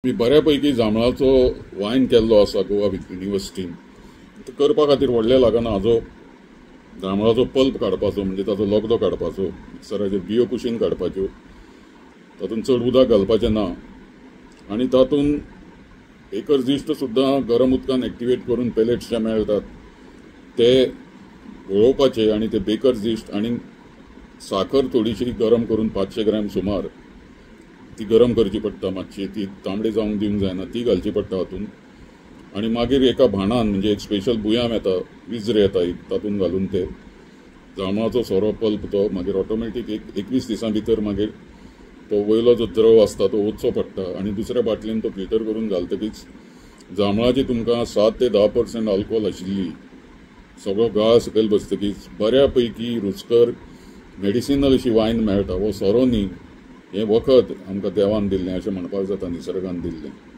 मी बऱ्यापैकी जांभळाचो वायन केल्लो आसा गोवा युनिवर्सिटीन. तो करपा खातीर व्हडलें लागना. हाजो जांभळाचो पल्प काडपाचो म्हणजे ताचो लगदो काडपाचो, मिक्सराचेर बियो कुशीन काडपाच्यो, तातूंत चड उदक घालपाचें ना आनी तातूंत बेकर्स यीस्ट सुद्दां गरम उदकान एक्टिवेट करून पेलेट्स जे मेळटात ते घोळोवपाचे आनी ते बेकर्स यीस्ट आनी साखर थोडीशी गरम करून 500 ग्रॅम सुमार ती गरम करची पडटा. मातशी ती तांबडी जावंक दिवंक जायना, ती घालची पडटा हातूंत आनी मागीर एका भाणान म्हणजे एक स्पेशल बुयाम येता, विजर येता, तातूंत घालून ते जांभळाचो सोरो पल्प तो मागीर ऑटोमॅटीक 21 दिसां भितर मागीर तो वयलो जो द्रव आसता तो ओतचो पडटा आनी दुसऱ्या बाटलेन तो फिल्टर करून घालतकीच जांभळाची तुमकां 7 ते 10% अल्कोहोल आशिल्ली सगळो गाळ सकयल बसतकीच बऱ्यापैकी रुचकर मेडिसिनल अशी वायन मेळटा. हो सोरो न्ही, हें वखद आमकां देवान दिल्लें अशें म्हणपाक जाता, निसर्गान दिल्लें.